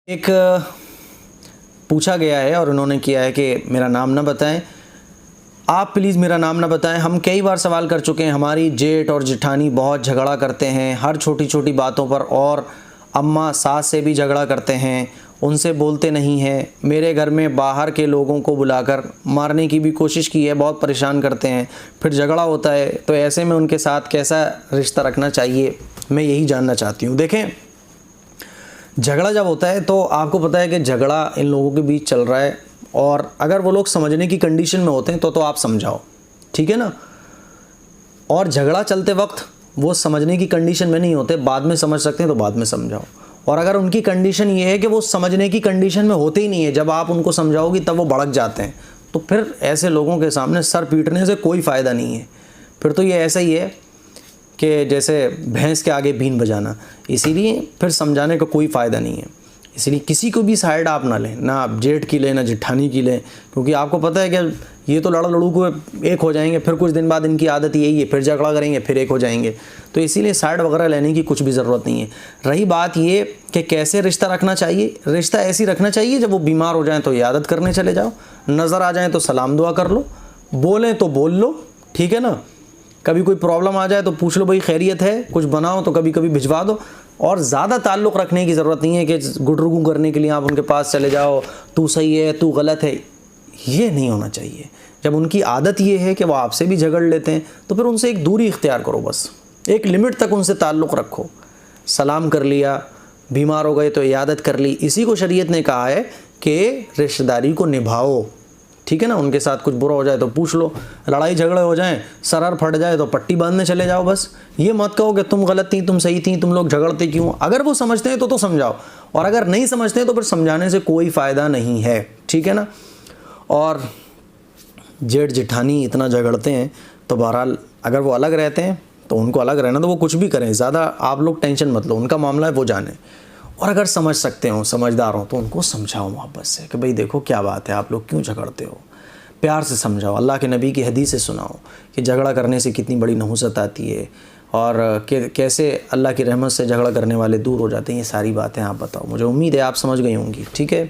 ایک پوچھا گیا ہے اور انہوں نے کیا ہے کہ میرا نام نہ بتائیں، آپ پلیز میرا نام نہ بتائیں۔ ہم کئی بار سوال کر چکے ہیں، ہماری جیٹ اور جٹھانی بہت جھگڑا کرتے ہیں ہر چھوٹی چھوٹی باتوں پر، اور اماں ساس سے بھی جھگڑا کرتے ہیں، ان سے بولتے نہیں ہیں۔ میرے گھر میں باہر کے لوگوں کو بلا کر مارنے کی بھی کوشش کی ہے، بہت پریشان کرتے ہیں، پھر جھگڑا ہوتا ہے، تو ایسے میں ان کے ساتھ کیسا رشتہ رکھنا چاہیے، میں یہی جاننا چاہتی ہوں۔ دیکھیں، جھگڑا جب ہوتا ہے تو آپ کو پتہ ہے کہ جھگڑا ان لوگوں کے بیچ چل رہا ہے، اور اگر وہ لوگ سمجھنے کی کنڈیشن میں ہوتے ہیں تو آپ سمجھاؤ، ٹھیک ہے نا۔ اور جھگڑا چلتے وقت وہ سمجھنے کی کنڈیشن میں نہیں ہوتے، بعد میں سمجھ سکتے ہیں تو بعد میں سمجھاؤ۔ اور اگر ان کی کنڈیشن یہ ہے کہ وہ سمجھنے کی کنڈیشن میں ہوتے ہی نہیں ہے، جب آپ ان کو سمجھاؤ گی تب وہ بھڑک جاتے ہیں، تو پھر ایسے لوگوں کے سامنے سر پیٹنے سے کوئی فائدہ نہیں ہے۔ پھر تو یہ ایسا ہی ہے کہ جیسے بھینس کے آگے بین بجانا، اسی لیے پھر سمجھانے کا کوئی فائدہ نہیں ہے۔ اسی لیے کسی کو بھی سائیڈ آپ نہ لیں، نہ آپ جیٹ کی لیں نہ جٹھانی کی لیں، کیونکہ آپ کو پتہ ہے کہ یہ تو لڑو کو ایک ہو جائیں گے، پھر کچھ دن بعد ان کی عادت یہی ہے، پھر جھگڑا کریں گے، پھر ایک ہو جائیں گے۔ تو اسی لیے سائیڈ وغیرہ لینے کی کچھ بھی ضرورت نہیں ہے۔ رہی بات یہ کہ کیسے رشتہ رکھنا چاہیے، رشتہ ایسی رکھنا چاہیے جب وہ بیمار ہو جائیں تو عیادت کرنے چلے جاؤ، نظر آ جائیں تو سلام دعا کر لو، بولیں تو بول لو، ٹھیک ہے نا۔ کبھی کوئی پرابلم آ جائے تو پوچھ لو بھائی خیریت ہے، کچھ بناؤ تو کبھی کبھی بھجوا دو۔ اور زیادہ تعلق رکھنے کی ضرورت نہیں ہے کہ گڈرگو کرنے کے لیے آپ ان کے پاس چلے جاؤ، تو صحیح ہے تو غلط ہے، یہ نہیں ہونا چاہیے۔ جب ان کی عادت یہ ہے کہ وہ آپ سے بھی جھگڑ لیتے ہیں تو پھر ان سے ایک دوری اختیار کرو، بس ایک لمٹ تک ان سے تعلق رکھو۔ سلام کر لیا، بیمار ہو گئے تو عیادت کر لی، اسی کو شریعت نے کہا ہے کہ رشتہ داری کو نبھاؤ، ٹھیک ہے نا۔ ان کے ساتھ کچھ برا ہو جائے تو پوچھ لو، لڑائی جھگڑے ہو جائیں، سرر پھٹ جائے تو پٹی باندھنے چلے جاؤ، بس یہ مت کہو کہ تم غلط تھیں تم صحیح تھیں، تم لوگ جھگڑتے کیوں۔ اگر وہ سمجھتے ہیں تو سمجھاؤ، اور اگر نہیں سمجھتے ہیں تو پھر سمجھانے سے کوئی فائدہ نہیں ہے، ٹھیک ہے نا۔ اور جیٹ جٹھانی اتنا جھگڑتے ہیں تو بہرحال اگر وہ الگ رہتے ہیں تو ان کو الگ رہنا، تو وہ کچھ بھی کریں، زیادہ آپ لوگ ٹینشن مت لو، ان کا معاملہ ہے وہ جانیں۔ اور اگر سمجھ سکتے ہوں، سمجھدار ہوں، تو ان کو سمجھاؤ محبت سے کہ بھئی دیکھو کیا بات ہے، آپ لوگ کیوں جھگڑتے ہو، پیار سے سمجھاؤ۔ اللہ کے نبی کی حدیث سے سناؤ کہ جھگڑا کرنے سے کتنی بڑی نحوست آتی ہے، اور کیسے اللہ کی رحمت سے جھگڑا کرنے والے دور ہو جاتے ہیں، یہ ساری باتیں آپ بتاؤ۔ مجھے امید ہے آپ سمجھ گئی ہوں گی، ٹھیک ہے۔